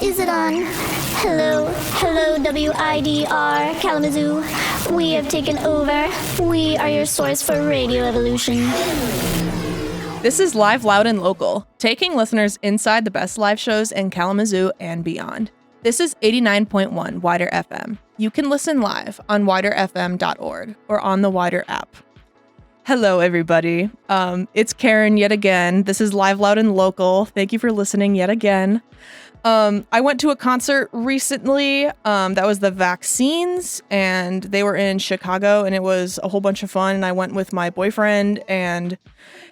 Is it on? Hello, WIDR, Kalamazoo. We have taken over. We are your source for radio evolution. This is Live, Loud, and Local, taking listeners inside the best live shows in Kalamazoo and beyond. This is 89.1 WIDR FM. You can listen live on widrfm.org or on the WIDR app. Hello, everybody. It's Karen yet again. This is Live, Loud, and Local. Thank you for listening yet again. I went to a concert recently that was the Vaccines, and they were in Chicago, and it was a whole bunch of fun. And I went with my boyfriend, and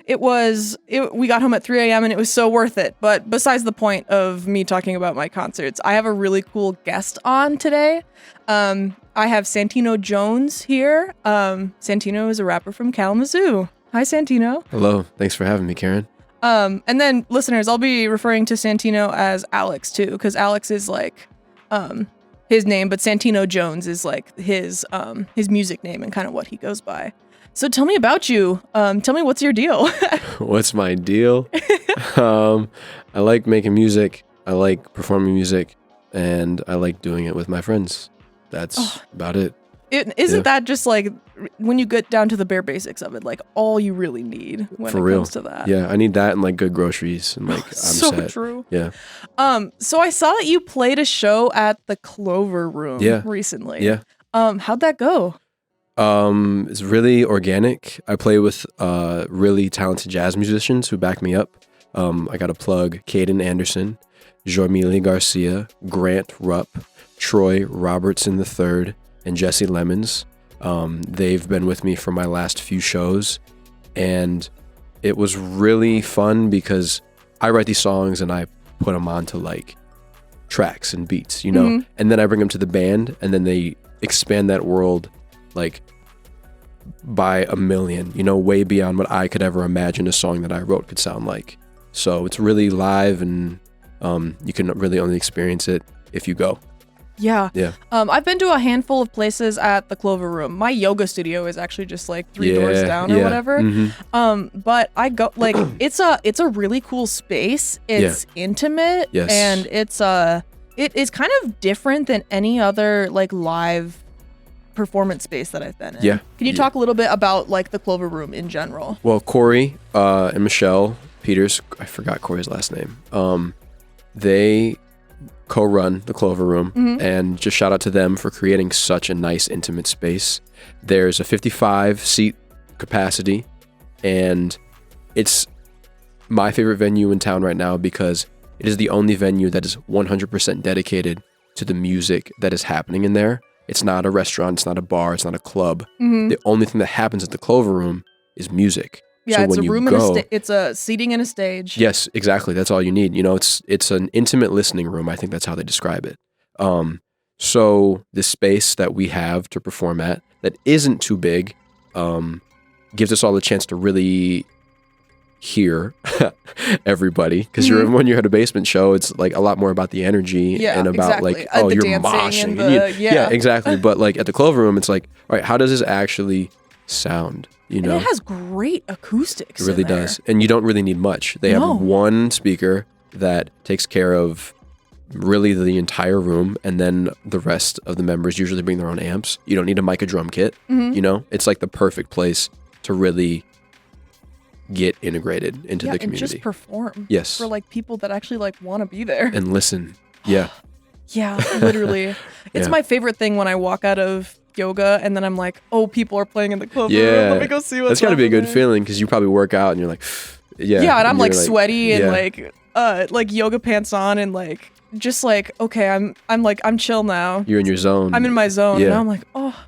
we got home at 3 a.m. and it was so worth it. But besides the point of me talking about my concerts, I have a really cool guest on today. I have Santino Jones here. Santino is a rapper from Kalamazoo. Hi, Santino. Hello. Thanks for having me, Karen. And then listeners, I'll be referring to Santino as Alex too, because Alex is like his name, but Santino Jones is like his music name and kind of what he goes by. So tell me about you. Tell me what's your deal? What's my deal? I like making music. I like performing music, and I like doing it with my friends. That's about it. Isn't that just like when you get down to the bare basics of it, like all you really need when it comes to that? Yeah, I need that and like good groceries and like I'm so set. True. Yeah. So I saw that you played a show at the Clover Room recently. Yeah. How'd that go? It's really organic. I play with really talented jazz musicians who back me up. I got to plug Caden Anderson, Jormili Garcia, Grant Rupp, Troy Robertson III, and Jesse Lemons. They've been with me for my last few shows, and it was really fun because I write these songs and I put them onto like tracks and beats, you know, and then I bring them to the band, and then they expand that world like by a million, you know, way beyond what I could ever imagine a song that I wrote could sound like. So it's really live, and you can really only experience it if you go. Yeah. I've been to a handful of places at the Clover Room. My yoga studio is actually just like three doors down or whatever. But I go like it's a really cool space. It's intimate, and it is kind of different than any other like live performance space that I've been in. Yeah. Can you talk a little bit about like the Clover Room in general? Well, Corey and Michelle Peters, I forgot Corey's last name. They co-run the Clover Room, and just shout out to them for creating such a nice intimate space. There's a 55 seat capacity, and it's my favorite venue in town right now because it is the only venue that is 100% dedicated to the music that is happening in there. It's not a restaurant, it's not a bar, it's not a club. The only thing that happens at the Clover Room is music. Yeah, so it's when a room it's a seating and a stage. Yes, exactly. That's all you need. You know, it's an intimate listening room. I think that's how they describe it. So the space that we have to perform at that isn't too big gives us all the chance to really hear everybody. Because when you're at a basement show, it's like a lot more about the energy and about like, oh, you're moshing. Exactly. But like at the Clover Room, it's like, all right, how does this actually sound? You know, and it has great acoustics. It really does. And you don't really need much. They have one speaker that takes care of really the entire room, and then the rest of the members usually bring their own amps. You don't need a mic or drum kit. You know, it's like the perfect place to really get integrated into the community. And just perform. Yes. For like people that actually like want to be there. And listen. Yeah. Yeah, literally. It's my favorite thing when I walk out of yoga and then I'm like, oh, people are playing in the Clover Room. Let me go see what's That's got to be a good there. feeling because you probably work out and you're like, yeah, and I'm like sweaty and like yoga pants on and like just like, okay, I'm chill now. You're in your zone. I'm in my zone. And I'm like, oh,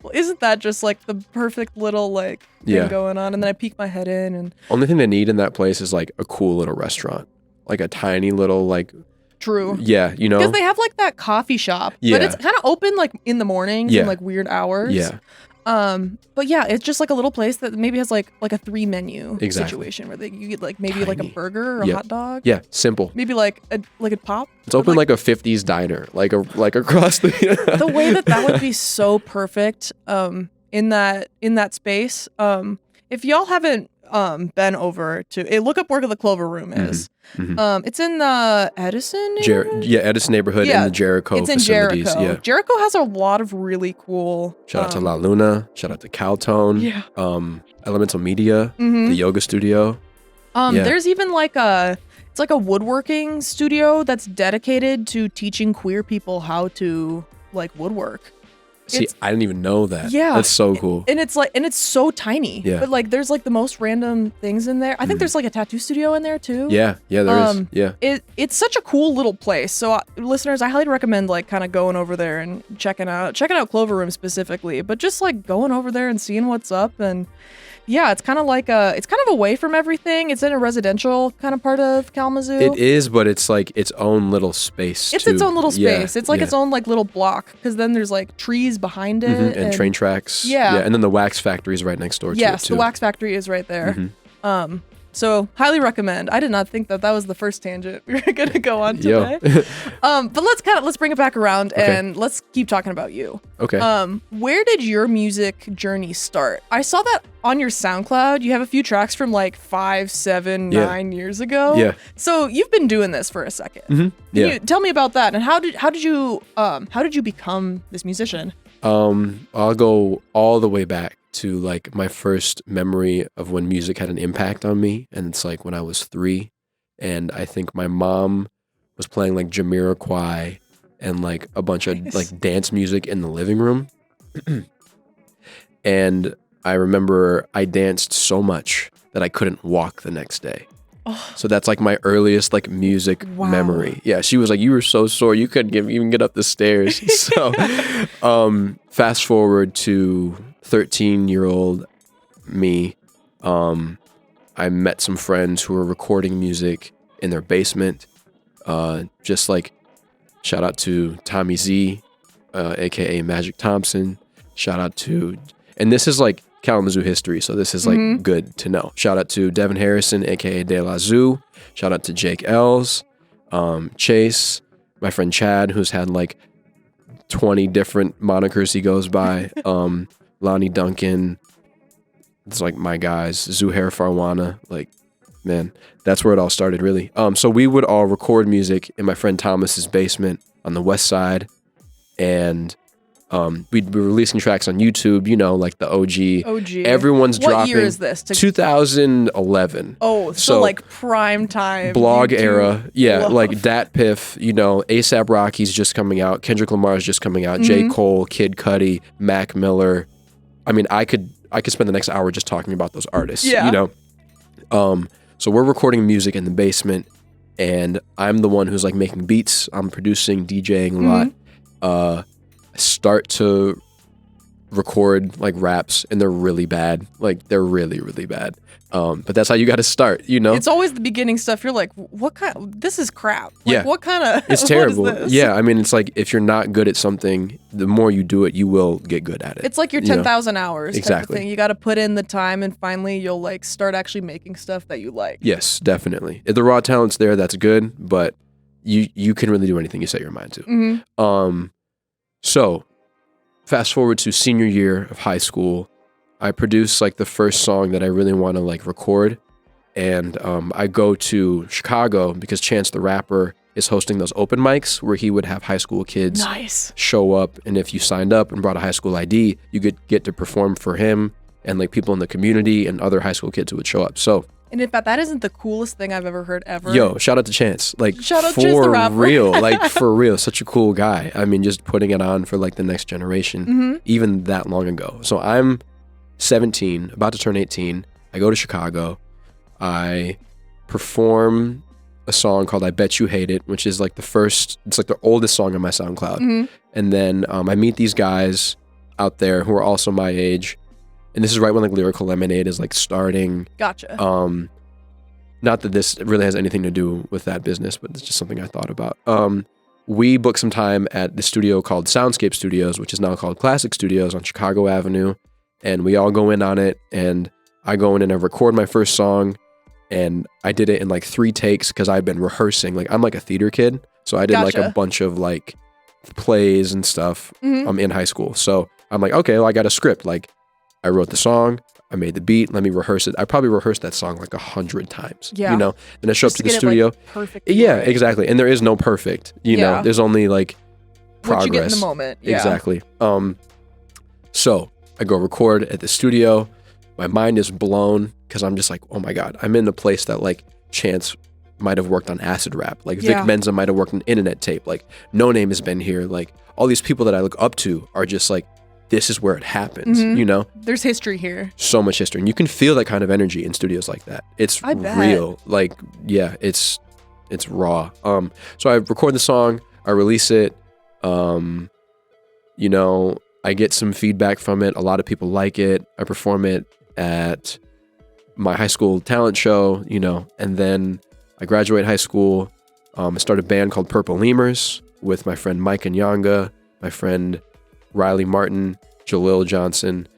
well, isn't that just like the perfect little like thing going on? And then I peek my head in, and only thing they need in that place is like a cool little restaurant, like a tiny little like. True. Yeah, you know. Because they have like that coffee shop, but it's kind of open like in the mornings and like weird hours. Yeah. But yeah, it's just like a little place that maybe has like a 3 menu situation where you get like maybe like a burger or a hot dog. Yeah, simple. Maybe like a pop. It's open like a 50s diner, like across the. The way that would be so perfect. In that space. If y'all haven't been over to look up where the Clover Room is. It's in the Edison neighborhood? Edison neighborhood in the Jericho it's in facilities. Jericho. Yeah. Jericho has a lot of really cool. Shout out to La Luna. Shout out to Caltone. Yeah. Elemental Media. The yoga studio. There's even it's like a woodworking studio that's dedicated to teaching queer people how to woodwork. See, I didn't even know that. Yeah. That's so cool. And it's so tiny. Yeah. But there's the most random things in there. I think there's a tattoo studio in there too. Yeah, there is. Yeah. It's such a cool little place. So listeners, I highly recommend kind of going over there and checking out Clover Room specifically, but just going over there and seeing what's up. And yeah, it's kind of it's kind of away from everything. It's in a residential kind of part of Kalamazoo. It is, but it's its own little space. It's its own little space. Yeah, it's its own little block, because then there's trees behind it and train tracks. Yeah. And then the wax factory is right next door to it Yes, too. the wax factory is right there. So highly recommend. I did not think that was the first tangent we were gonna go on today. But let's bring it back around and let's keep talking about you. Okay. Where did your music journey start? I saw that on your SoundCloud. You have a few tracks from 5, 7, 9 years ago. Yeah. So you've been doing this for a second. Can you tell me about that, and how did you become this musician? I'll go all the way back to my first memory of when music had an impact on me, and it's when I was 3, and I think my mom was playing Jamiroquai and a bunch of dance music in the living room. And I remember I danced so much that I couldn't walk the next day. So that's my earliest music memory. Yeah, she was you were so sore you couldn't even get up the stairs. So fast forward to 13-year-old me. I met some friends who were recording music in their basement. Just shout out to Tommy Z, aka Magic Thompson. Shout out to, and this is Kalamazoo history, so this is good to know. Shout out to Devin Harrison, aka De La Zoo. Shout out to Jake Els, Chase, my friend Chad, who's had 20 different monikers he goes by. Lonnie Duncan. It's my guys, Zuhair Farwana. Man, that's where it all started, really. So we would all record music in my friend Thomas's basement on the west side, and we'd be releasing tracks on YouTube, the OG. Everyone's dropping. What year is this? 2011. Oh, so prime time. Blog YouTube era. Yeah, love. Dat Piff, A$AP Rocky's just coming out. Kendrick Lamar's just coming out. J. Cole, Kid Cudi, Mac Miller. I mean, I could spend the next hour just talking about those artists, So we're recording music in the basement, and I'm the one who's making beats. I'm producing, DJing a lot. Start to record raps, and they're really bad. They're really, really bad. But that's how you got to start, It's always the beginning stuff. You're what kind? This is crap. What kind of? It's terrible. What is this? Yeah, I mean, it's if you're not good at something, the more you do it, you will get good at it. It's your 10,000 hours. Exactly. Type of thing. You got to put in the time, and finally you'll start actually making stuff that you like. Yes, definitely. If the raw talent's there, that's good, but you can really do anything you set your mind to. So fast forward to senior year of high school. I produce the first song that I really want to record, and I go to Chicago because Chance the Rapper is hosting those open mics where he would have high school kids show up, and if you signed up and brought a high school ID, you could get to perform for him and people in the community and other high school kids who would show up. So, and in fact, that isn't the coolest thing I've ever heard ever. Yo, shout out to Chance. Shout out for Chance the Rapper. real. For real. Such a cool guy. I mean, just putting it on for the next generation, even that long ago. So I'm 17, about to turn 18. I go to Chicago. I perform a song called I Bet You Hate It, which is it's the oldest song on my SoundCloud. And then I meet these guys out there who are also my age. And this is right when Lyrical Lemonade is starting. Gotcha. Not that this really has anything to do with that business, but it's just something I thought about. We booked some time at the studio called Soundscape Studios, which is now called Classic Studios on Chicago Avenue. And we all go in on it, and I go in and I record my first song, and I did it in 3 takes because I'd been rehearsing. I'm a theater kid, so I did a bunch of plays and stuff in high school. So I'm okay, well, I got a script. I wrote the song, I made the beat. Let me rehearse it. I probably rehearsed that song like 100 times. Yeah. You know, and I show up to the get studio. It, like, perfect. Yeah, exactly. And there is no perfect. You know, there's only like progress. What you get in the moment. Yeah. Exactly. So I go record at the studio. My mind is blown because I'm just like, oh my God, I'm in a place that like Chance might have worked on acid rap. Like Vic Menza might have worked on internet tape. Like No Name has been here. Like all these people that I look up to are just like, this is where it happens, you know? There's history here. So much history. And you can feel that kind of energy in studios like that. It's real. Like, yeah, it's raw. So I record the song, I release it, you know, I get some feedback from it. A lot of people like it. I perform it at my high school talent show, you know, and then I graduate high school. I started a band called Purple Lemurs with my friend Mike Nyanga, my friend Riley Martin, Jalil Johnson.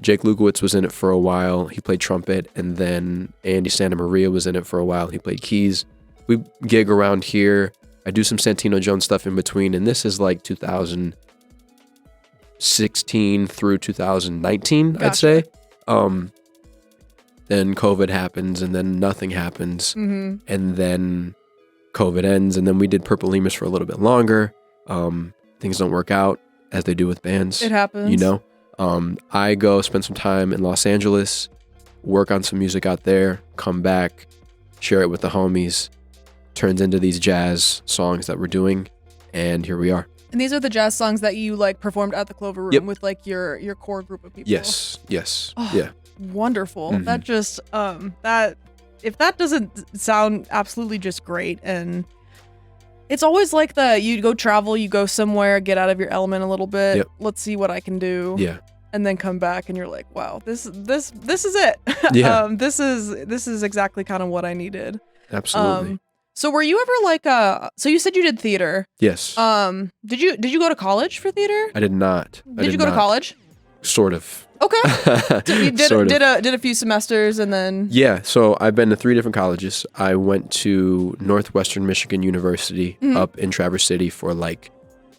Jake Lukowitz was in it for a while. He played trumpet. And then Andy Santa Maria was in it for a while. He played keys. We gig around here. I do some Santino Jones stuff in between. And this is like 2016 through 2019, I'd say. Then COVID happens, and then nothing happens. And then COVID ends, and then we did Purple Lemurs for a little bit longer. Things don't work out as they do with bands. It happens. You know? I go spend some time in Los Angeles, work on some music out there, come back, share it with the homies, turns into these jazz songs that we're doing, and here we are. And these are the jazz songs that you like performed at the Clover Room with like your core group of people. Yes. Oh, yeah. Wonderful. That just that if that doesn't sound absolutely just great. And it's always like you go travel, you go somewhere, get out of your element a little bit. Let's see what I can do. Yeah. And then come back and you're like, wow, this is it. Yeah. This is exactly kind of what I needed. Absolutely. So were you ever like so you said you did theater? Yes. Did you go to college for theater? I did not. Did you go to college? Sort of. Okay. You did a few semesters and then... Yeah, so I've been to 3 different colleges. I went to Northwestern Michigan University up in Traverse City for like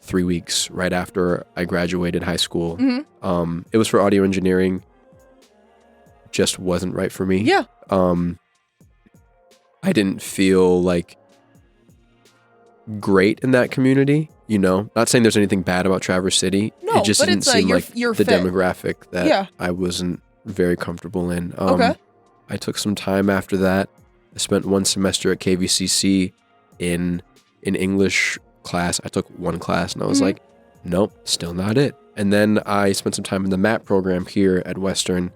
3 weeks right after I graduated high school. It was for audio engineering. Just wasn't right for me. Yeah. I didn't feel like great in that community. You know, not saying there's anything bad about Traverse City. No, it just but didn't it's seem like your the fit. demographic that I wasn't very comfortable in. Okay. I took some time after that. I spent 1 semester at KVCC in an English class. I took 1 class and I was like, nope, still not it. And then I spent some time in the MAP program here at Western,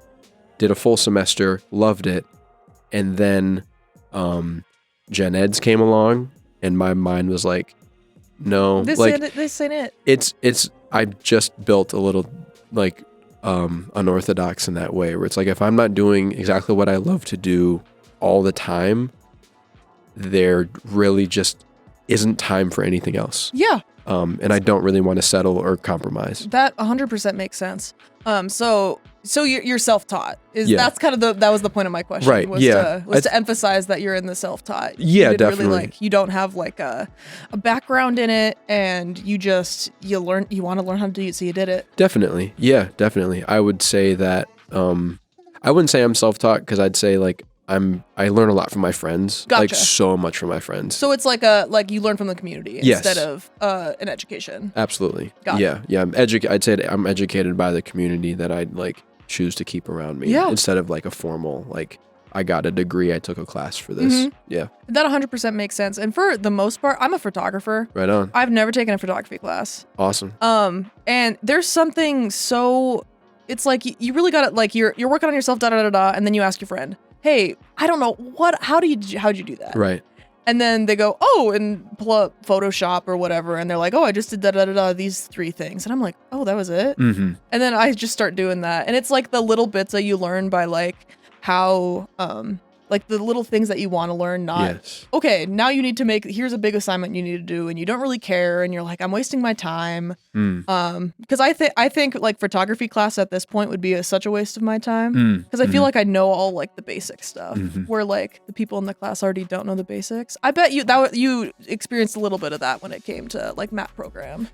did a full semester, loved it. And then Gen Eds came along and my mind was like, no, this like ain't it. It's I just built a little like unorthodox in that way where it's like if I'm not doing exactly what I love to do all the time, there really just isn't time for anything else. Yeah. And I don't really want to settle or compromise. That 100% makes sense. So you're self-taught. That's kind of that was the point of my question. Right. Was to emphasize that you're in the self-taught. Yeah, you definitely. Really, you don't have like a background in it, and you want to learn how to do it, so you did it. Definitely. Yeah, definitely. I would say that I wouldn't say I'm self-taught because I'd say like I learn a lot from my friends. Gotcha. Like so much from my friends. So it's like you learn from the community instead of an education. Absolutely. Got yeah. it. Yeah. I'd say that I'm educated by the community that I'd like choose to keep around me. Yeah. Instead of like a formal, like I got a degree, I took a class for this. Yeah. That 100% makes sense. And for the most part, I'm a photographer. Right on. I've never taken a photography class. Awesome. And there's something so, it's like you really got it. Like you're working on yourself, and then you ask your friend, hey, I don't know how'd you do that? Right. And then they go, oh, and pull up Photoshop or whatever. And they're like, oh, I just did these 3 things. And I'm like, oh, that was it. And then I just start doing that. And it's like the little bits that you learn by like how, like the little things that you want to learn, not, okay, now you need to here's a big assignment you need to do. And you don't really care. And you're like, I'm wasting my time. Because I think like photography class at this point would be such a waste of my time. Because I feel like I know all like the basic stuff where like the people in the class already don't know the basics. I bet you experienced a little bit of that when it came to like MAP program.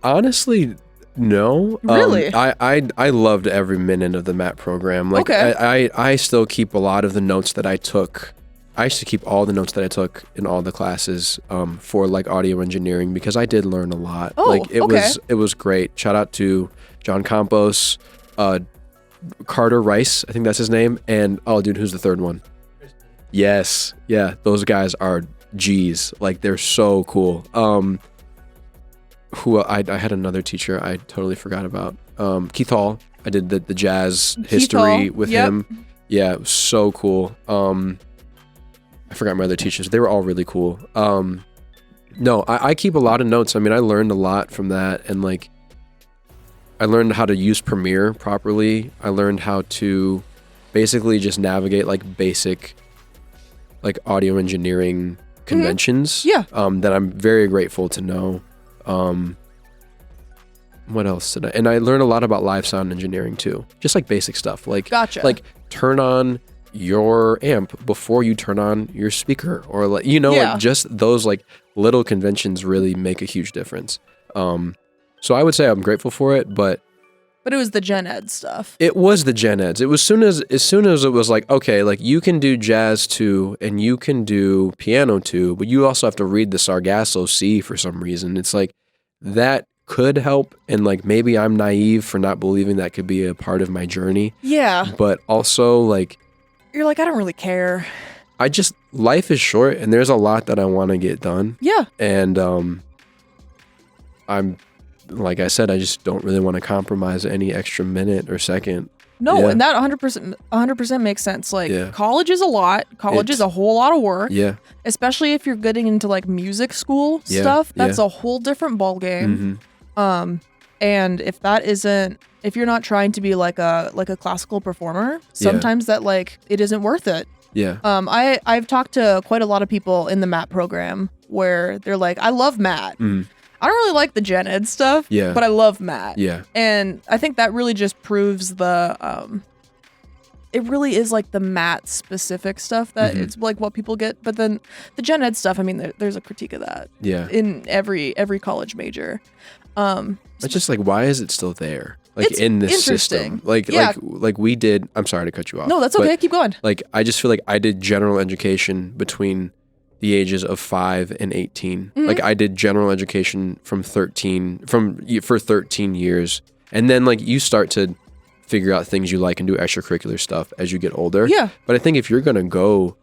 Honestly, No. Really? I loved every minute of the MAT program. Like, Okay. I still keep a lot of the notes that I took. I used to keep all the notes that I took in all the classes for like audio engineering because I did learn a lot. Oh, like okay. it was great. Shout out to John Campos, Carter Rice, I think that's his name, and oh dude, who's the third one? Yes. Yeah, those guys are G's. Like they're so cool. Who I had another teacher I totally forgot about. Keith Hall. I did the jazz history with him. Yeah, it was so cool. I forgot my other teachers. They were all really cool. No, I keep a lot of notes. I mean, I learned a lot from that, and like, I learned how to use Premiere properly. I learned how to basically just navigate like basic, like audio engineering conventions. Yeah. That I'm very grateful to know. What else did I? And I learned a lot about live sound engineering too. Just like basic stuff. Like, Gotcha. Like turn on your amp before you turn on your speaker, or like like just those like little conventions really make a huge difference. So I would say I'm grateful for it, but it was the gen ed stuff. it was the gen eds. It was as soon as it was like, okay, like you can do jazz too and you can do piano too, but you also have to read the Sargasso Sea for some reason. It's like that could help, and like maybe I'm naive for not believing that could be a part of my journey. Yeah. But also like You're like, I don't really care. Life is short and there's a lot that I want to get done. Yeah. And I'm, like I said, I just don't really want to compromise any extra minute or second. No, Yeah. and that 100% makes sense. Like, Yeah. college is a lot. College is a whole lot of work. Yeah. Especially if you're getting into like music school Yeah, stuff. That's yeah. a whole different ballgame. Mm-hmm. And if you're not trying to be like a classical performer, sometimes that like it isn't worth it. Yeah. I've talked to quite a lot of people in the MAT program where they're like, I love MAT. I don't really like the gen ed stuff, Yeah. but I love MAT. Yeah. And I think that really just proves it really is like the MAT specific stuff that it's like what people get. But then the gen ed stuff, I mean, there's a critique of that Yeah. in every college major. It's just like, why is it still there? Like It's in this interesting. system, like Yeah. like we did. I'm sorry to cut you off. No, that's but, okay. Keep going. Like I just feel like I did general education between the ages of 5 and 18. Like I did general education for 13 years, and then like you start to figure out things you like and do extracurricular stuff as you get older. Yeah. But I think if you're gonna go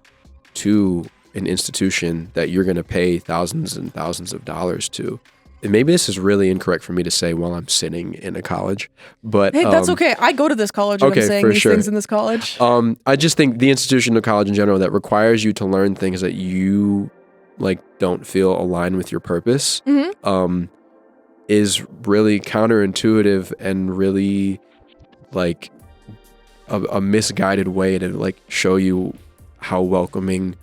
to an institution that you're gonna pay thousands and thousands of dollars to, and maybe this is really incorrect for me to say while I'm sitting in a college, but Hey, that's okay. I go to this college and okay, I'm saying for these sure. things in this college. I just think the institution of college in general that requires you to learn things that you like don't feel align with your purpose is really counterintuitive and really like a misguided way to like show you how welcoming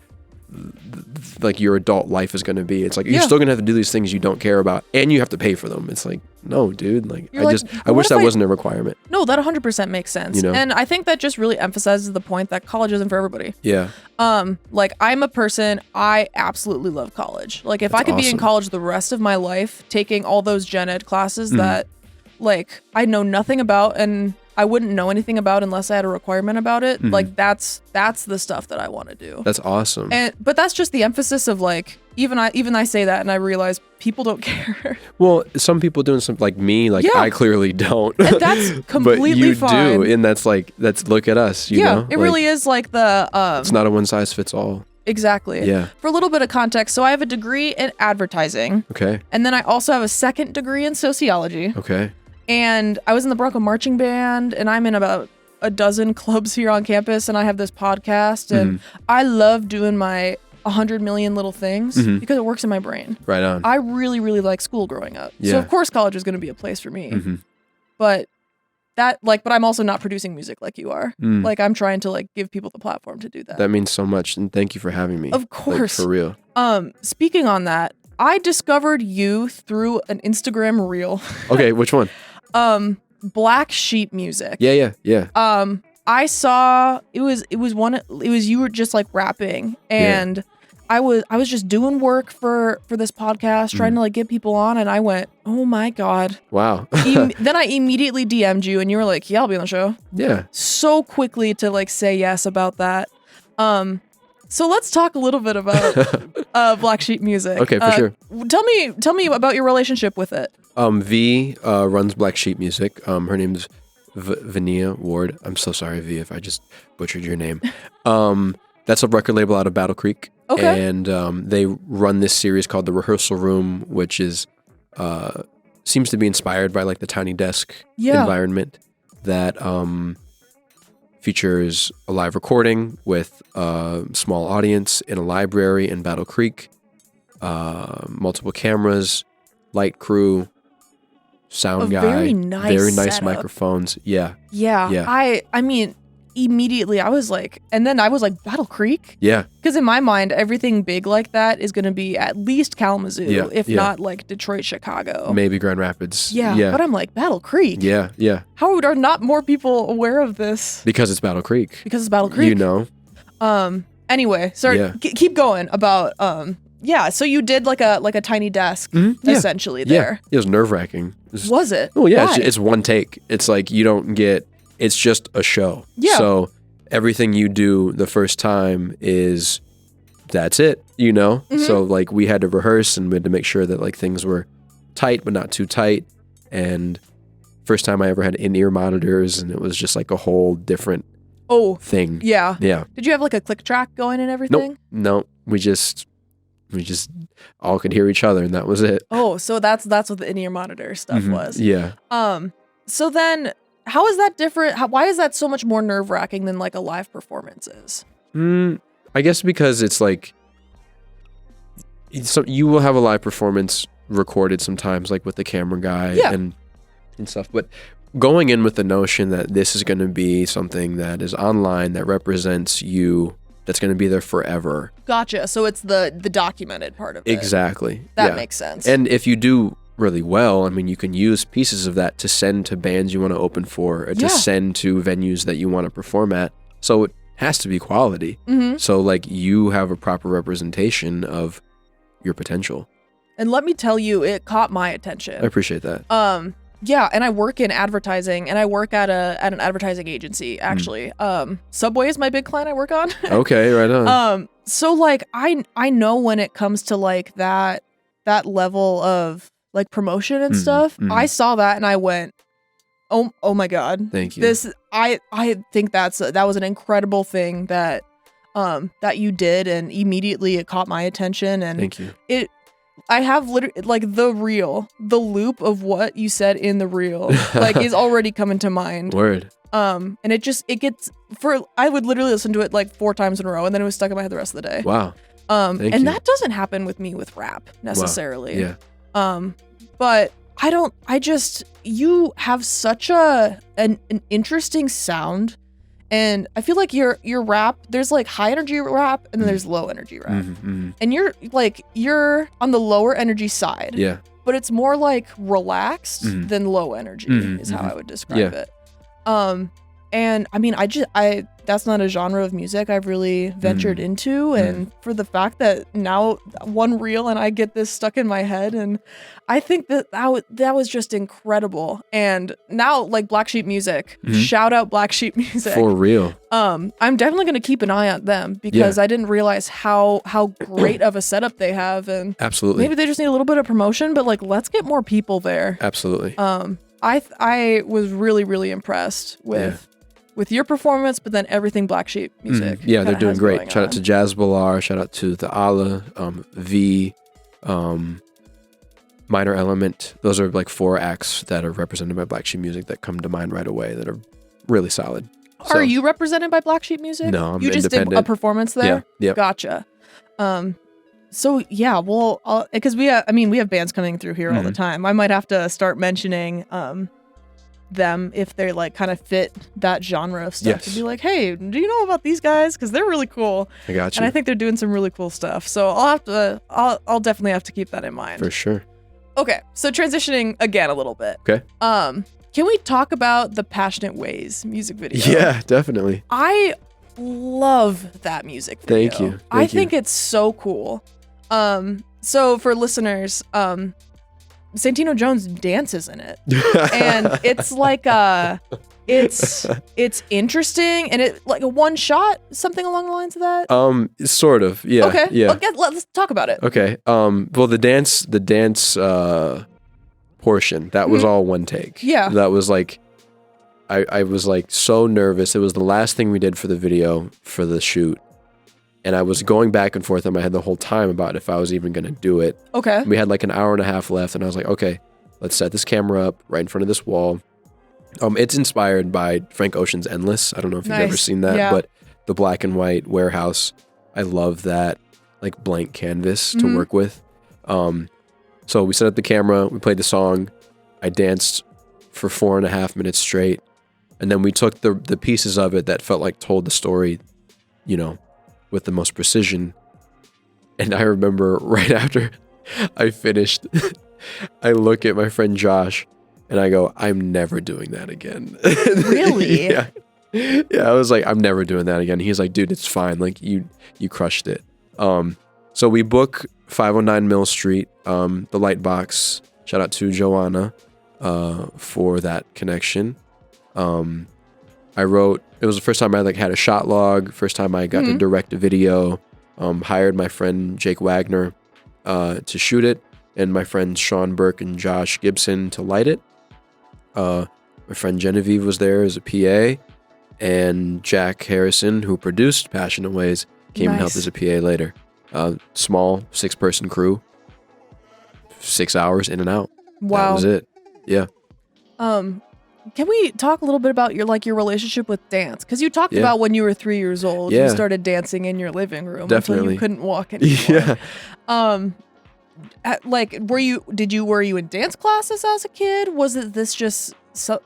like your adult life is going to be. It's like you're still going to have to do these things you don't care about and you have to pay for them. It's like, no, dude, like I wish that wasn't a requirement. No, that 100% makes sense. You know? And I think that just really emphasizes the point that college isn't for everybody. Yeah. Like I'm a person, I absolutely love college. Like if I could be in awesome. college the rest of my life, taking all those gen ed classes that like I know nothing about and I wouldn't know anything about unless I had a requirement about it. Like that's the stuff that I want to do. That's awesome. But that's just the emphasis of like even I say that and I realize people don't care. Well, some people doing something like me, like I clearly don't. And that's completely but you fine. do, and that's look at us. You know? It really is like the It's not a one size fits all. exactly. Yeah. For a little bit of context, so I have a degree in advertising, Okay. and then I also have a second degree in sociology. Okay. And I was in the Bronco marching band, and I'm in about a dozen clubs here on campus, and I have this podcast, and I love doing my 100 million little things because it works in my brain. Right on. I really, really like school growing up. So Yeah. of course college is going to be a place for me. But but I'm also not producing music like you are. Like I'm trying to like give people the platform to do that. That means so much, and thank you for having me. Of course. Like, for real. Speaking on that, I discovered you through an Instagram reel. Okay, which one? Black Sheep Music. Yeah. I saw it was you were just like rapping, and I was just doing work for this podcast, trying to like get people on, and I went, oh my God. Wow. Then I immediately DM'd you and you were like, yeah, I'll be on the show. Yeah. So quickly to like say yes about that. So let's talk a little bit about Black Sheep Music. Okay, for sure. Tell me about your relationship with it. V runs Black Sheep Music. Her name's Vania Ward. I'm so sorry, V, if I just butchered your name. That's a record label out of Battle Creek. Okay. And they run this series called The Rehearsal Room, which is seems to be inspired by like the Tiny Desk environment that features a live recording with a small audience in a library in Battle Creek, multiple cameras, light crew, sound guy, very nice setup. microphones. Yeah. I mean, immediately I was like, Battle Creek? Yeah. Because in my mind, everything big like that is going to be at least Kalamazoo, if not like Detroit, Chicago. Maybe Grand Rapids. Yeah. But I'm like, Battle Creek? Yeah. How are not more people aware of this? Because it's Battle Creek. Because it's Battle Creek. You know. Anyway, sorry, keep going about, so you did like a Tiny Desk, essentially there. Yeah, it was nerve-wracking. Was it? Oh, yeah, Why? it's one take. It's like you don't get... It's just a show. Yeah. So everything you do the first time that's it, you know? Mm-hmm. So like we had to rehearse and we had to make sure that like things were tight but not too tight. And first time I ever had in-ear monitors and it was just like a whole different thing. Yeah. Yeah. Did you have like a click track going and everything? Nope. We just all could hear each other and that was it. Oh, so that's what the in-ear monitor stuff was. Yeah. So then how is that different? Why is that so much more nerve-wracking than like a live performance is? I guess because it's like, so you will have a live performance recorded sometimes, like with the camera guy and stuff. But going in with the notion that this is going to be something that is online that represents you, that's going to be there forever. Gotcha. So it's the documented part of it. Exactly. That makes sense. And if you do really well, I mean, you can use pieces of that to send to bands you want to open for, or to send to venues that you want to perform at. So it has to be quality. Mm-hmm. So like you have a proper representation of your potential. And let me tell you, it caught my attention. I appreciate that. Yeah, and I work in advertising, and I work at an advertising agency, actually. Subway is my big client I work on. Okay, right on. So like I know when it comes to like that level of like promotion and stuff, I saw that and I went, oh my God. Thank you. I think that was an incredible thing that you did, and immediately it caught my attention. And thank you. I have literally like the loop of what you said in the reel like is already coming to mind. Word. And I would literally listen to it like 4 times in a row, and then it was stuck in my head the rest of the day. Wow. And you. that doesn't happen with me with rap necessarily. Wow. Yeah. But you have such an interesting sound, and I feel like your rap, there's like high energy rap and then there's low energy rap. And you're on the lower energy side. Yeah. But it's more like relaxed than low energy is how I would describe it. And I mean, that's not a genre of music I've really ventured into. And for the fact that now one reel and I get this stuck in my head, and I think that was just incredible. And now like Black Sheep Music, shout out Black Sheep Music. For real. I'm definitely going to keep an eye on them because I didn't realize how great of a setup they have. And absolutely. Maybe they just need a little bit of promotion, but like, let's get more people there. Absolutely. I was really, really impressed with your performance, but then everything Black Sheep Music. Yeah, they're doing great. Shout out to Jazz Balar, shout out to the Allah, V, Minor Element. Those are like 4 acts that are represented by Black Sheep Music that come to mind right away that are really solid. Are you represented by Black Sheep Music? No, I'm You just did a performance there? Yeah. Gotcha. So yeah, well, because we have bands coming through here all the time. I might have to start mentioning them if they like kind of fit that genre of stuff. To be like, hey, do you know about these guys? Because they're really cool. I got you. And I think they're doing some really cool stuff. So I'll definitely have to keep that in mind. For sure. Okay, so transitioning again a little bit. Okay. Can we talk about the Passionate Ways music video? Yeah, definitely. I love that music video. Thank you. I think it's so cool. So for listeners, Santino Jones dances in it, and it's like it's interesting, and it like a one shot, something along the lines of that. Sort of, yeah. Okay, yeah. Let's talk about it. Okay. Well, the dance portion, that was all one take. Yeah. That was like, I was like so nervous. It was the last thing we did for the video for the shoot. And I was going back and forth in my head the whole time about if I was even going to do it. Okay. We had like an hour and a half left, and I was like, okay, let's set this camera up right in front of this wall. It's inspired by Frank Ocean's Endless. I don't know if you've ever seen that, but the black and white warehouse, I love that like blank canvas to work with. So we set up the camera, we played the song, I danced for 4.5 minutes straight, and then we took the pieces of it that felt like told the story, you know, with the most precision. And I remember right after I finished, I look at my friend Josh and I go, I'm never doing that again. Really? Yeah. Yeah, I was like, I'm never doing that again. He's like, dude, it's fine. Like you crushed it. So we book 509 Mill Street, the Lightbox. Shout out to Joanna for that connection. It was the first time I like had a shot log, first time I got to direct a video, hired my friend Jake Wagner to shoot it, and my friends Sean Burke and Josh Gibson to light it. My friend Genevieve was there as a PA, and Jack Harrison, who produced Passionate Ways, came and helped as a PA later. Small 6-person crew, 6 hours in and out. Wow. That was it. Yeah. Can we talk a little bit about your relationship with dance? Because you talked about when you were 3 years old, you started dancing in your living room until you couldn't walk anymore. Yeah. Were you in dance classes as a kid? Was it this just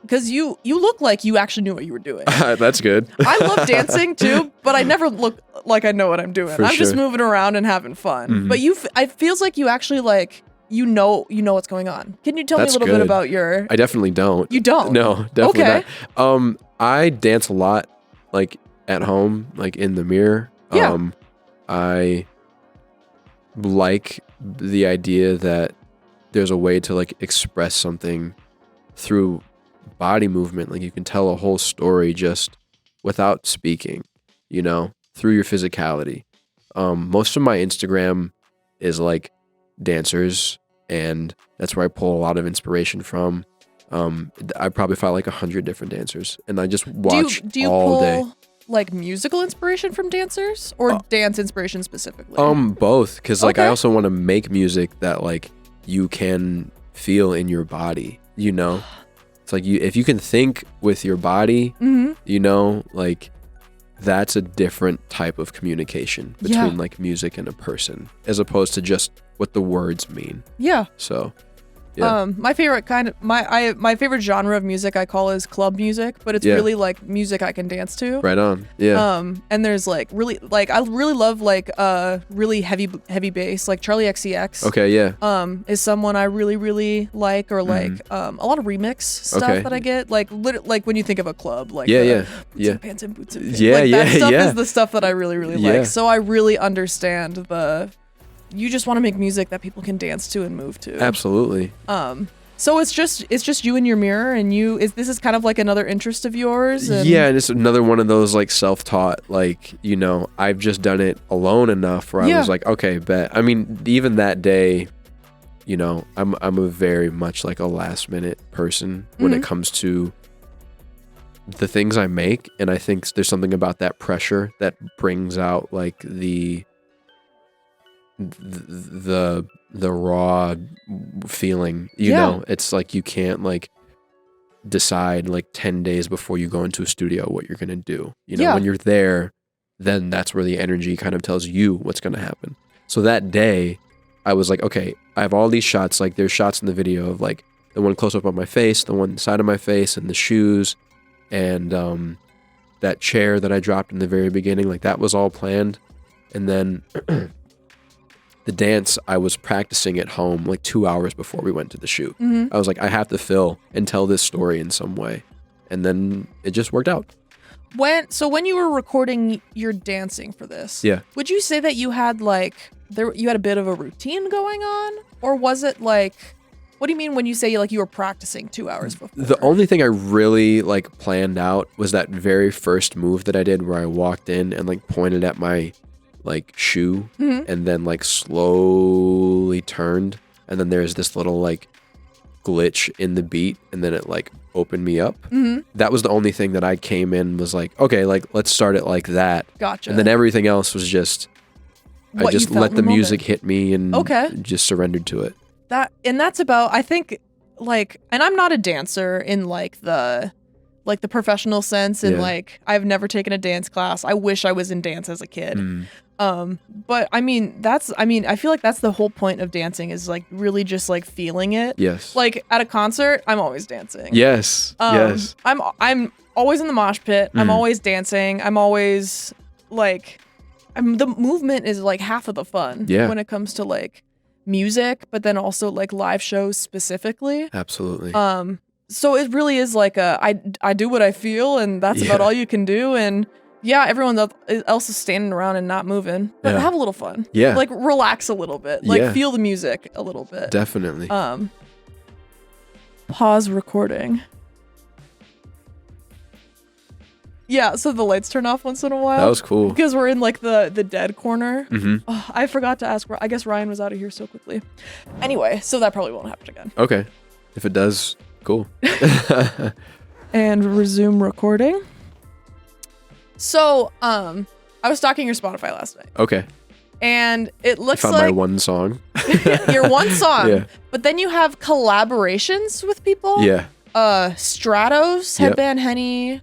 because you look like you actually knew what you were doing? That's good. I love dancing too, but I never look like I know what I'm doing. I'm just moving around and having fun. But it feels like you actually like. You know what's going on. Can you tell me a little bit about your... I definitely don't. You don't? No, definitely not. I dance a lot, like, at home, like, in the mirror. Yeah. I like the idea that there's a way to, like, express something through body movement. Like, you can tell a whole story just without speaking, you know, through your physicality. Most of my Instagram is, like, dancers, and that's where I pull a lot of inspiration from. I probably follow like 100 different dancers, and I just watch do you all pull, day. Like musical inspiration from dancers, or dance inspiration specifically? Both, because like I also want to make music that like you can feel in your body. You know, it's like if you can think with your body, you know, like that's a different type of communication between like music and a person, as opposed to just what the words mean. Yeah. So, yeah. My favorite my favorite genre of music I call is club music, but it's really like music I can dance to. Right on. Yeah. And there's like really like I really love like really heavy bass, like Charlie XCX. Okay. Yeah. Is someone I really like, or like a lot of remix stuff that I get like like when you think of a club, like boots and pants and boots and pants. Yeah. Like, yeah. that stuff yeah. is the stuff that I really like. So I really understand you just want to make music that people can dance to and move to. Absolutely. So it's just you in your mirror, and this is kind of like another interest of yours. And and it's another one of those like self-taught, like, you know, I've just done it alone enough where I was like, okay, bet. I mean, even that day, you know, I'm a very much like a last minute person when it comes to the things I make, and I think there's something about that pressure that brings out like the raw feeling, you know. It's like you can't like decide like 10 days before you go into a studio what you're gonna do, you know. When you're there, then that's where the energy kind of tells you what's gonna happen. So that day I was like, okay, I have all these shots, like there's shots in the video of like the one close up on my face, the one side of my face, and the shoes, and that chair that I dropped in the very beginning, like that was all planned. And then the dance, I was practicing at home like 2 hours before we went to the shoot. I was like, I have to fill and tell this story in some way. And then it just worked out. when you were recording your dancing for this, Yeah. would you say that you had you had a bit of a routine going on, or was it like, what do you mean when you say you were practicing 2 hours before? The only thing I really planned out was that very first move that I did where I walked in and pointed at my shoe and then slowly turned, and then there's this little glitch in the beat, and then it opened me up. That was the only thing that I came in was okay, let's start it like that. Gotcha. And then everything else was just I just let the music hit me and just surrendered to it. That's about, I think, and I'm not a dancer in the professional sense, and I've never taken a dance class. I wish I was in dance as a kid. But I feel like that's the whole point of dancing, is really just feeling it. Yes. At a concert, I'm always dancing. Yes. Yes. I'm always in the mosh pit. I'm always dancing. I'm always the movement is half of the fun when it comes to music, but then also like live shows specifically. Absolutely. So it really is like I do what I feel, and that's about all you can do. And yeah, everyone else is standing around and not moving, but have a little fun. Yeah. Like relax a little bit. Like feel the music a little bit. Definitely. Pause recording. Yeah, so the lights turn off once in a while. That was cool. Because we're in like the dead corner. Mm-hmm. Oh, I forgot to ask. I guess Ryan was out of here so quickly. Anyway, so that probably won't happen again. Okay. If it does, cool. And resume recording. So, I was stalking your Spotify last night. Okay. And it looks like... I found my one song. Your one song. Yeah. But then you have collaborations with people. Yeah. Stratos, Headband Henny,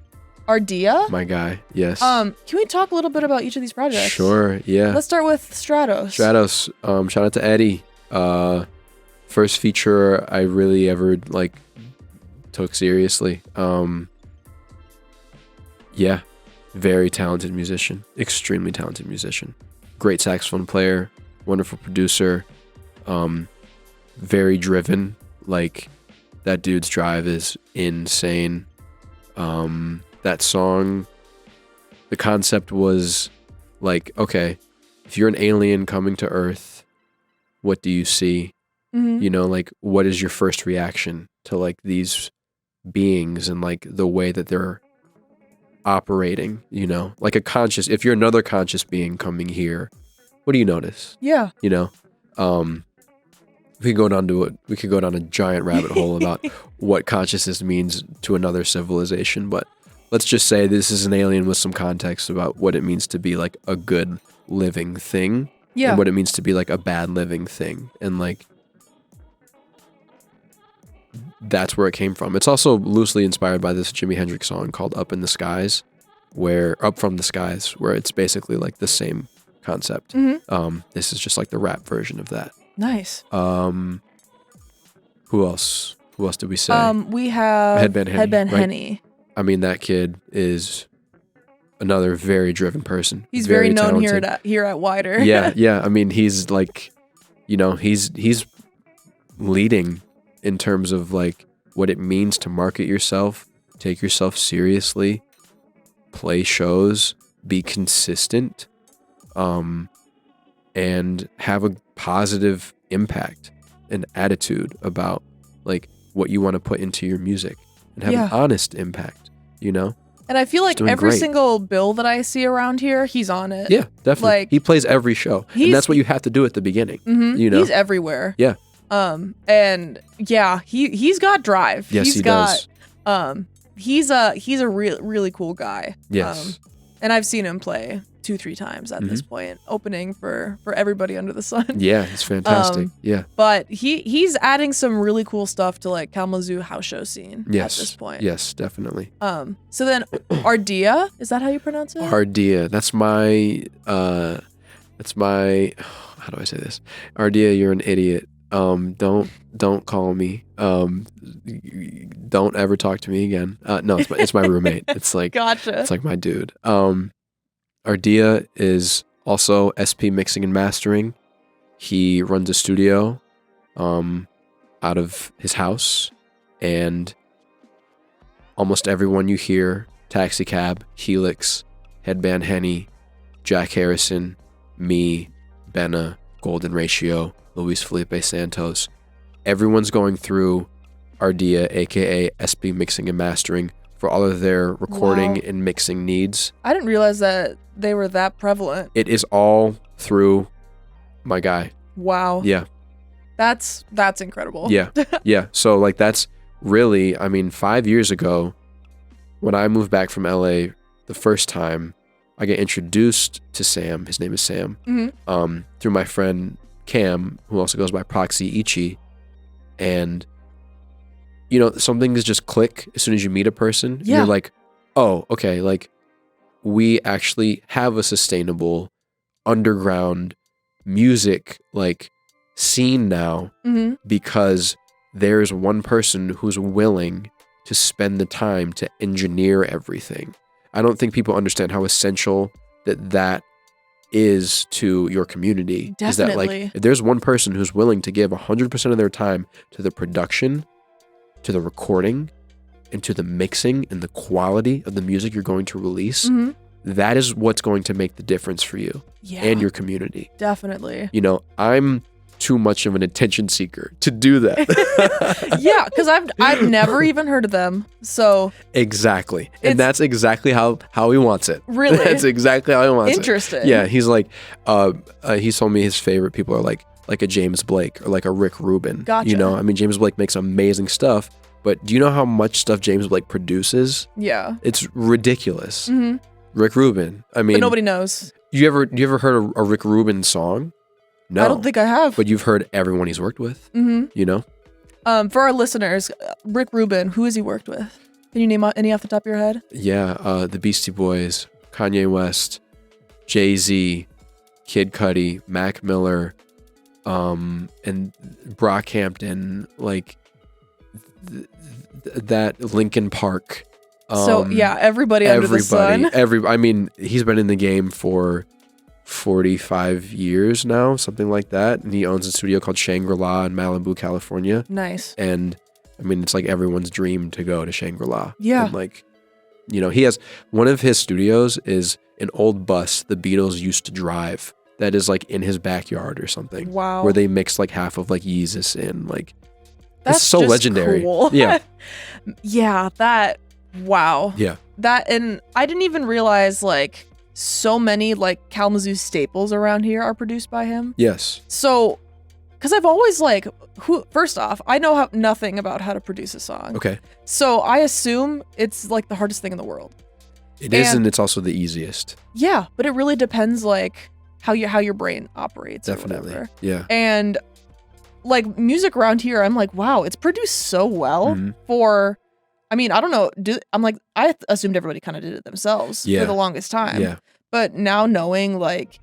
Ardea. My guy, yes. Can we talk a little bit about each of these projects? Sure, yeah. Let's start with Stratos. Stratos, shout out to Eddie. First feature I really ever like took seriously. Yeah, very talented musician, extremely talented musician. Great saxophone player, wonderful producer, very driven. Like that dude's drive is insane. That song, the concept was like, okay, if you're an alien coming to Earth, what do you see? Mm-hmm. You know, like what is your first reaction to like these beings and like the way that they're operating, you know, like if you're another conscious being coming here, what do you notice? Yeah. You know, we could go down a giant rabbit hole about what consciousness means to another civilization, but let's just say this is an alien with some context about what it means to be like a good living thing. Yeah. And what it means to be like a bad living thing. And like, that's where it came from. It's also loosely inspired by this Jimi Hendrix song called Up from the Skies, where it's basically like the same concept. Mm-hmm. This is just like the rap version of that. Nice. Who else did we say? We have Headband Henny. I mean, that kid is another very driven person. He's very known here at WIDR. Yeah. I mean, he's like, you know, he's leading in terms of like what it means to market yourself, take yourself seriously, play shows, be consistent, and have a positive impact and attitude about like what you want to put into your music and have an honest impact, you know? And I feel like every single bill that I see around here, he's on it. Yeah, definitely. Like, he plays every show. And that's what you have to do at the beginning. Mm-hmm, you know? He's everywhere. Yeah. And yeah, he's got drive. Yes, he does. He's a really cool guy. Yes. And I've seen him play 2-3 times at this point, opening for everybody under the sun. Yeah, it's fantastic. Yeah. But he's adding some really cool stuff to like Kalamazoo house show scene at this point. Yes, definitely. So then Ardea, is that how you pronounce it? Ardea. That's my how do I say this? Ardea, you're an idiot. Don't call me. Don't ever talk to me again. No, it's my roommate. It's like, gotcha. It's like my dude. Ardea is also SP mixing and mastering. He runs a studio, out of his house, and almost everyone you hear Taxi Cab, Helix, Headband Henny, Jack Harrison, me, Benna, Golden Ratio, Luis Felipe Santos. Everyone's going through Ardea, aka SB Mixing and Mastering, for all of their recording Wow. and mixing needs. I didn't realize that they were that prevalent. It is all through my guy. Wow. Yeah. That's incredible. Yeah. Yeah. So like that's really, I mean, 5 years ago when I moved back from LA the first time, I get introduced to Sam. His name is Sam. Mhm. Through my friend Cam, who also goes by Proxy Ichi. And you know, some things just click as soon as you meet a person. Yeah. You're like, oh, okay, like we actually have a sustainable underground music like scene now Mhm. because there's one person who's willing to spend the time to engineer everything. I don't think people understand how essential that is to your community. Is that Definitely. like if there's one person who's willing to give 100% of their time to the production, to the recording, and to the mixing and the quality of the music you're going to release, Mhm. that is what's going to make the difference for you Yeah. and your community. Definitely. You know, I'm too much of an attention seeker to do that. Yeah, because I've never even heard of them. So Exactly. It's- And that's exactly how he wants it. Really? That's exactly how he wants Interesting. it. Yeah, he's like, he told me his favorite people are like a James Blake or like a Rick Rubin. Gotcha. You know, I mean, James Blake makes amazing stuff, but do you know how much stuff James Blake produces? Yeah. It's ridiculous. hmm Rick Rubin. I mean, But nobody knows. you ever heard a Rick Rubin song? No. I don't think I have. But you've heard everyone he's worked with, you know? For our listeners, Rick Rubin, who has he worked with? Can you name any off the top of your head? Yeah, the Beastie Boys, Kanye West, Jay-Z, Kid Cudi, Mac Miller, and Brockhampton, like that Linkin Park. So yeah, everybody under the sun. I mean, he's been in the game for 45 years now, something like that. And he owns a studio called Shangri-La in Malibu, California. Nice. And I mean, it's like everyone's dream to go to Shangri-La. Yeah. And like, you know, he has one of his studios is an old bus the Beatles used to drive that is like in his backyard or something. Wow. Where they mix like half of like Yeezus in. Like, That's it's so just legendary. cool. Yeah. Yeah, wow. Yeah. That, and I didn't even realize like so many like Kalamazoo staples around here are produced by him. Yes. So, because I've always like, first off, I know nothing about how to produce a song. Okay. So I assume it's like the hardest thing in the world. It is, and it's also the easiest. Yeah, but it really depends like how your brain operates. Definitely. Or whatever. Yeah. And like music around here, I'm like, wow, it's produced so well Mhm. for. I mean, I don't know. I assumed everybody kind of did it themselves Yeah. for the longest time. Yeah. But now knowing like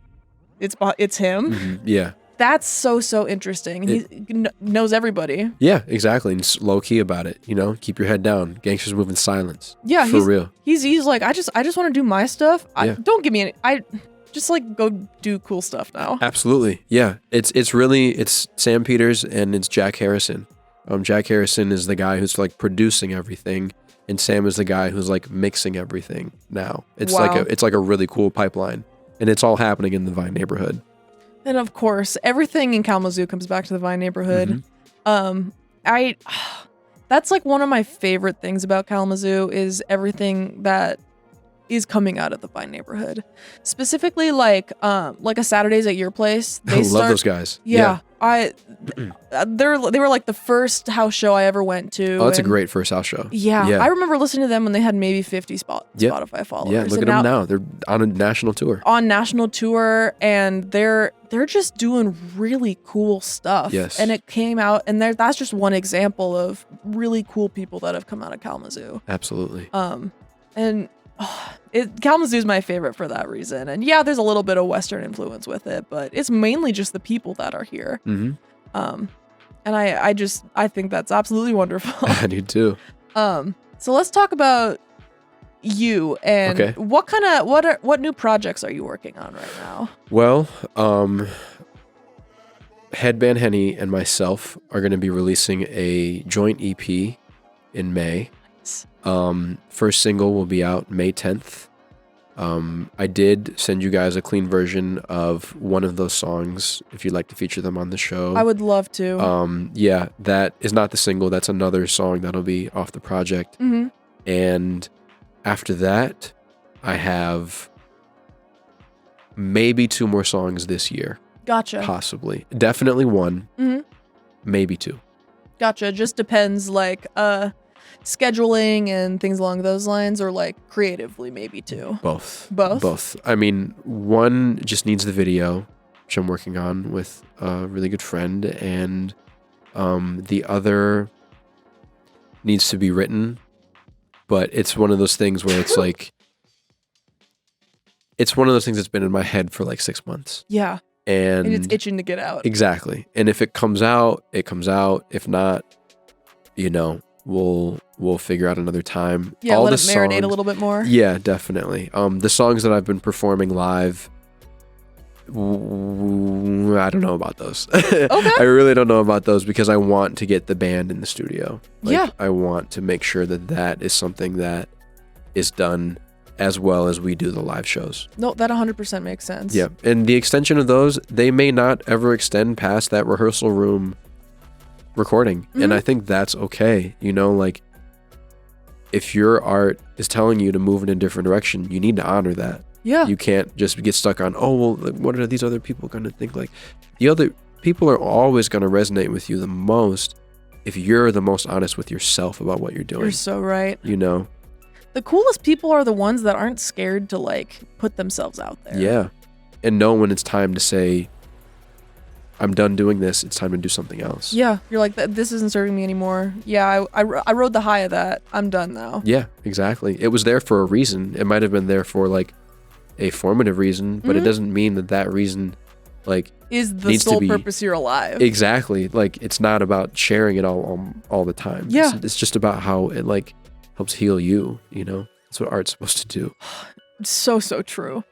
it's him, Mhm. Yeah. that's so interesting. He knows everybody. Yeah, exactly. And it's low key about it. You know, keep your head down. Gangsters move in silence. Yeah, For real. He's like, I just want to do my stuff. Yeah. Don't give me any. I just like go do cool stuff now. Absolutely. Yeah. It's really Sam Peters and it's Jack Harrison. Jack Harrison is the guy who's like producing everything, and Sam is the guy who's like mixing everything now. It's Wow. like a really cool pipeline, and it's all happening in the Vine neighborhood. And of course, everything in Kalamazoo comes back to the Vine neighborhood. That's like one of my favorite things about Kalamazoo is everything that is coming out of the Vine neighborhood. Specifically like a Saturdays at Your Place. I love those guys. Yeah. They were like the first house show I ever went to. Oh, that's a and- great first house show. Yeah, Yeah. I remember listening to them when they had maybe 50 Yep. Spotify followers. Yeah, look And at them now. They're on a national tour. on national tour, and they're just doing really cool stuff. Yes. And it came out, and that's just one example of really cool people that have come out of Kalamazoo. Absolutely. And Kalamazoo's my favorite for that reason. And yeah, there's a little bit of Western influence with it, but it's mainly just the people that are here. Mm-hmm. And I think that's absolutely wonderful. I do too. So let's talk about you and Okay. what new projects are you working on right now? Well, Headband Henny and myself are going to be releasing a joint EP in May. Nice. First single will be out May 10th. I did send you guys a clean version of one of those songs if you'd like to feature them on the show. I would love to. Yeah, that is not the single. That's another song that'll be off the project. Mm-hmm. And after that, I have maybe 2 more songs this year. Gotcha. Possibly. Definitely 1. Mm-hmm. Maybe 2. Gotcha. Just depends, like, scheduling and things along those lines, or like creatively maybe 2. Both. I mean, 1 just needs the video, which I'm working on with a really good friend, and the other needs to be written, but it's one of those things where it's like, it's one of those things that's been in my head for like 6 months. Yeah. And it's itching to get out. Exactly. And if it comes out, it comes out. If not, we'll figure out another time. Yeah, let it marinate a little bit more. Yeah, definitely. The songs that I've been performing live, I don't know about those. Okay. I really don't know about those because I want to get the band in the studio. Yeah. I want to make sure that is something that is done as well as we do the live shows. No, that 100% makes sense. Yeah. And the extension of those, they may not ever extend past that rehearsal room recording. Mm-hmm. And I think that's okay. Like, if your art is telling you to move in a different direction, you need to honor that. Yeah. You can't just get stuck on, what are these other people going to think? Like, the other people are always going to resonate with you the most if you're the most honest with yourself about what you're doing. You're so right. The coolest people are the ones that aren't scared to like put themselves out there. Yeah. And know when it's time to say, I'm done doing this. It's time to do something else. Yeah. You're like, this isn't serving me anymore. Yeah. I rode the high of that. I'm done now. Yeah, exactly. It was there for a reason. It might have been there for like a formative reason, but it doesn't mean that reason like is the sole purpose you're alive. Exactly. Like, it's not about sharing it all the time. Yeah. It's just about how it like helps heal you. That's what art's supposed to do. So true.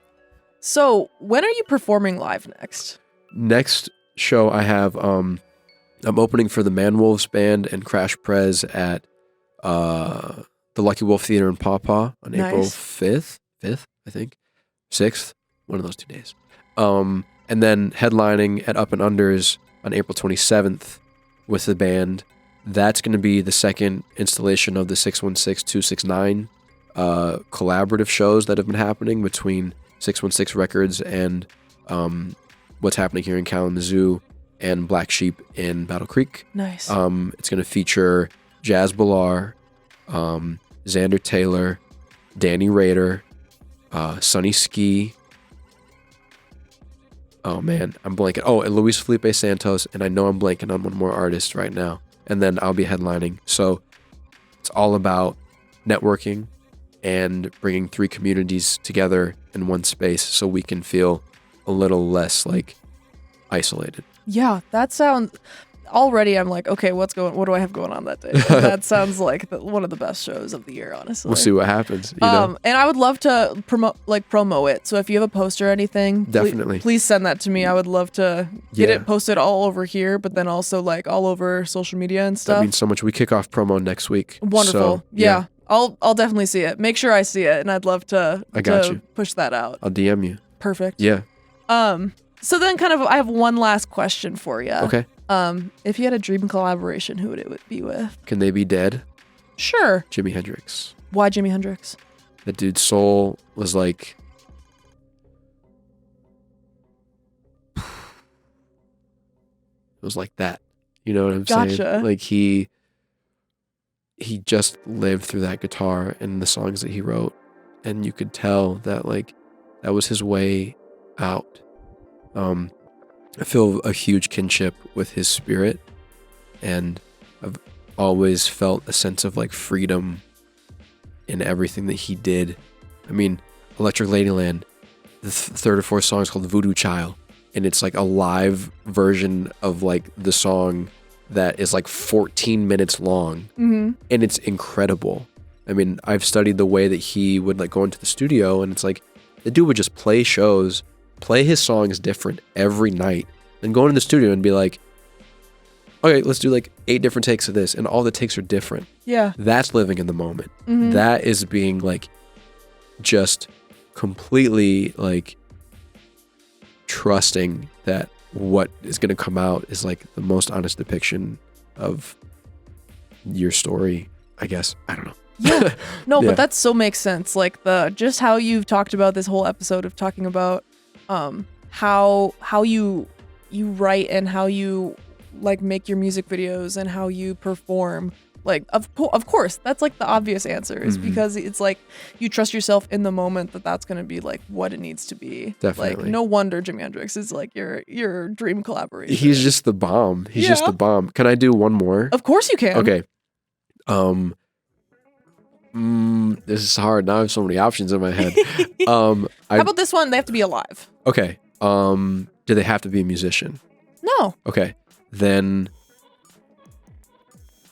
So when are you performing live next? Next show I have, I'm opening for the Man Wolves Band and Crash Prez at the Lucky Wolf Theater in Paw Paw on April 5th, I think. 6th, one of those 2 days. And then headlining at Up and Unders on April 27th with the band. That's going to be the second installation of the 616-269 collaborative shows that have been happening between 616 Records and what's happening here in Kalamazoo and Black Sheep in Battle Creek. Nice. It's going to feature Jazz Ballar, Xander Taylor, Danny Rader, Sonny Ski. Oh man, I'm blanking. Oh, and Luis Felipe Santos, and I know I'm blanking on one more artist right now. And then I'll be headlining. So it's all about networking and bringing 3 communities together in one space so we can feel a little less like isolated. Yeah, that sounds... Already I'm like, okay, what do I have going on that day? That sounds like one of the best shows of the year, honestly. We'll see what happens. And I would love to promo it. So if you have a post or anything, definitely please send that to me. I would love to get it posted all over here, but then also like all over social media and stuff. That means so much. We kick off promo next week. Wonderful. So, yeah. I'll definitely see it. Make sure I see it, and I'd love to push that out. I'll DM you. Perfect. Yeah. So then I have one last question for you. Okay. If you had a dream collaboration, who would it be with? Can they be dead? Sure. Jimi Hendrix. Why Jimi Hendrix? That dude's soul was like... It was like that. You know what I'm saying? Gotcha. Like he just lived through that guitar and the songs that he wrote. And you could tell that like that was his way out. I feel a huge kinship with his spirit, and I've always felt a sense of like freedom in everything that he did. I mean, Electric Ladyland, the third or fourth song is called Voodoo Child, and it's like a live version of like the song that is like 14 minutes long, and it's incredible. I mean, I've studied the way that he would like go into the studio, and it's like the dude would just play his songs different every night, then go into the studio and be like, okay, let's do like 8 different takes of this, and all the takes are different. Yeah. That's living in the moment. Mhm. That is being like just completely like trusting that what is going to come out is like the most honest depiction of your story, I guess. I don't know. Yeah. No, Yeah. but that so makes sense. Like just how you've talked about this whole episode of talking about how you write and how you like make your music videos and how you perform. Like of course that's like the obvious answer is because it's like you trust yourself in the moment that's going to be like what it needs to be. Definitely. Like no wonder Jimi Hendrix is like your dream collaboration. He's just the bomb. He's just the bomb. Can I do one more? Of course you can. Okay. This is hard. Now I have so many options in my head. How about this one? They have to be alive. Okay. Do they have to be a musician? No. Okay. Then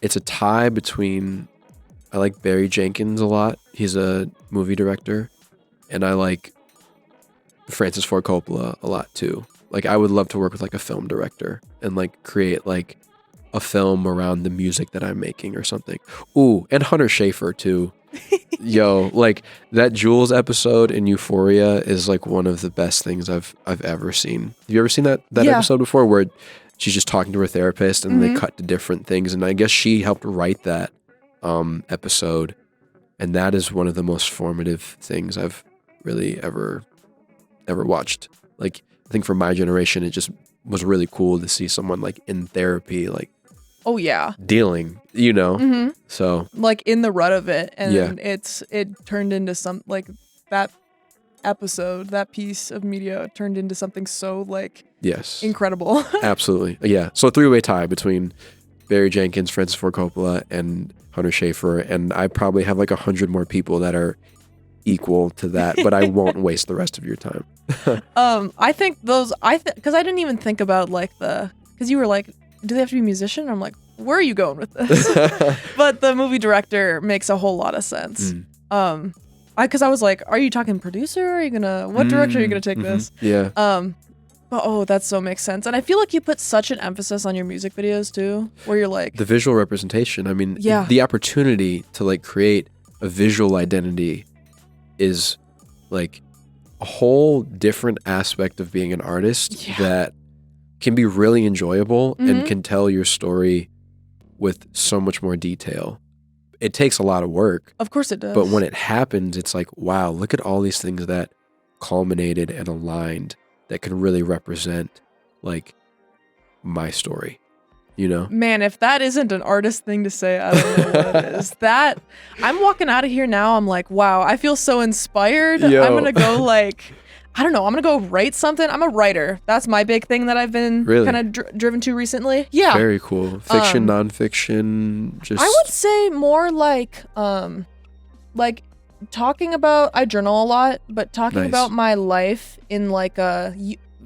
it's a tie between, I like Barry Jenkins a lot. He's a movie director. And I like Francis Ford Coppola a lot too. Like I would love to work with like a film director and like create like a film around the music that I'm making or something. Ooh, and Hunter Schafer too. Yo, like that Jules episode in Euphoria is like one of the best things I've ever seen. Have you ever seen that episode before where she's just talking to her therapist and they cut to different things? And I guess she helped write that episode. And that is one of the most formative things I've really ever watched. Like I think for my generation, it just was really cool to see someone like in therapy, like Oh yeah. dealing, you know? Mm-hmm. So like in the rut of it. And Yeah. it turned into some like that episode, that piece of media turned into something so like yes, incredible. absolutely. Yeah. So a 3-way tie between Barry Jenkins, Francis Ford Coppola, and Hunter Schafer. And I probably have like 100 more people that are equal to that, but I won't waste the rest of your time. I think those, because I didn't even think about like because you were like, do they have to be a musician? I'm like, where are you going with this? But the movie director makes a whole lot of sense. Because I was like, are you talking producer? Are you what direction are you gonna take this? Yeah. But that so makes sense. And I feel like you put such an emphasis on your music videos too, where you're like The visual representation. I mean, Yeah. the opportunity to like create a visual identity is like a whole different aspect of being an artist that can be really enjoyable and can tell your story with so much more detail. It takes a lot of work, Of course it does. but when it happens, it's like, wow, look at all these things that culminated and aligned that can really represent like my story, you know? Man, if that isn't an artist thing to say, I don't know what it is. That I'm walking out of here now. I'm like, wow, I feel so inspired. Yo. I'm gonna go like, I don't know. I'm gonna go write something. I'm a writer. That's my big thing that I've been Really? kind of driven to recently. Yeah, Very cool. Fiction, nonfiction, just I would say more like talking about. I journal a lot, but talking Nice. about my life in like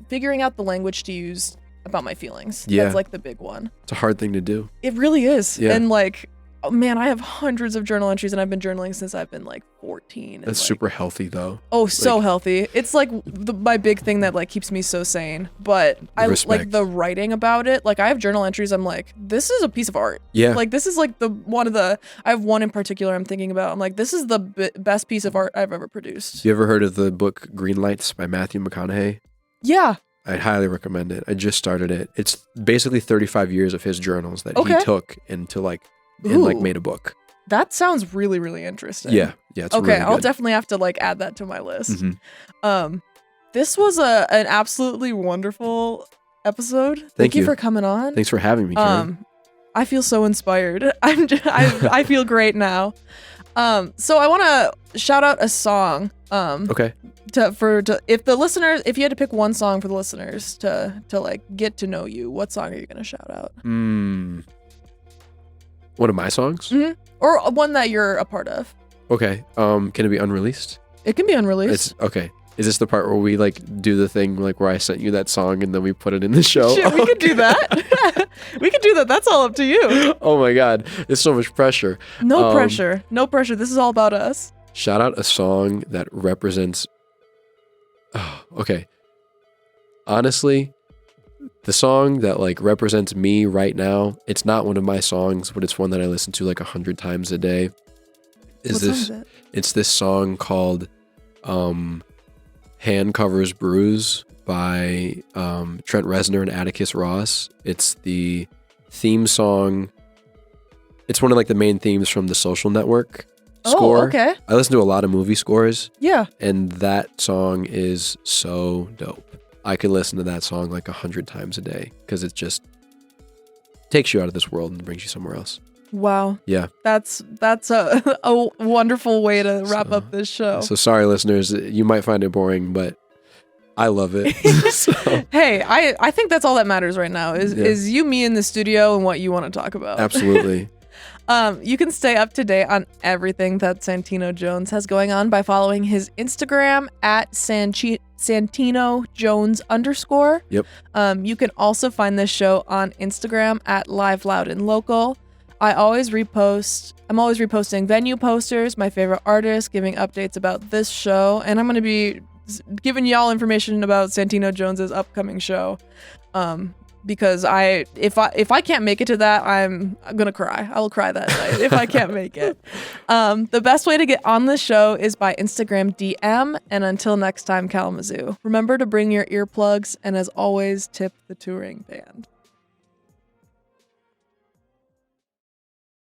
figuring out the language to use about my feelings. Yeah. That's like the big one. it's a hard thing to do. It really is. Yeah. And like, oh man, I have hundreds of journal entries and I've been journaling since I've been like 14. And That's like, super healthy though. Oh, so like- healthy. It's like my big thing that like keeps me so sane. But I like Respect. the writing about it. Like I have journal entries. I'm like, this is a piece of art. Yeah. Like this is like I have one in particular I'm thinking about. I'm like, this is the best piece of art I've ever produced. You ever heard of the book Green Lights by Matthew McConaughey? Yeah. I highly recommend it. I just started it. It's basically 35 years of his journals that Okay. he took into like and like Ooh. made a book. That sounds really, really interesting. Yeah. Yeah. It's Okay, really I'll good. definitely have to like add that to my list. Mhm. This was an absolutely wonderful episode. Thank you you. for coming on. Thanks for having me, Karen. I feel so inspired. I feel great now. So I want to shout out a song. Okay. If you had to pick one song for the listeners to like get to know you, what song are you gonna shout out? One of my songs? Or one that you're a part of? Okay. Can it be unreleased? It can be unreleased. It's okay. Is this the part where we like do the thing like where I sent you that song and then we put it in the show? Shit, we could do that. We could do that. That's all up to you. Oh my God. There's so much pressure. No pressure. No pressure. This is all about us. Shout out a song that represents. Oh, okay. Honestly, The song that like represents me right now, it's not one of my songs, but it's one that I listen to like 100 times a day. What song is it? It's this song called Hand Covers Bruise by Trent Reznor and Atticus Ross. It's the theme song. It's one of like the main themes from The Social Network score. Oh, okay. I listen to a lot of movie scores. Yeah. And that song is so dope. I could listen to that song like 100 times a day because it just takes you out of this world and brings you somewhere else. Wow. Yeah. That's a wonderful way to wrap up this show. So sorry, listeners. You might find it boring, but I love it. Hey, I think that's all that matters right now is you, me in the studio and what you want to talk about. Absolutely. You can stay up to date on everything that Santino Jones has going on by following his Instagram at Santino Jones _. Yep. You can also find this show on Instagram at Live Loud and Local. I'm always reposting venue posters, my favorite artists, giving updates about this show, and I'm going to be giving y'all information about Santino Jones's upcoming show. Because if I can't make it to that, I'm gonna cry. I will cry that night if I can't make it. The best way to get on the show is by Instagram DM. And until next time, Kalamazoo, remember to bring your earplugs, and as always, tip the touring band.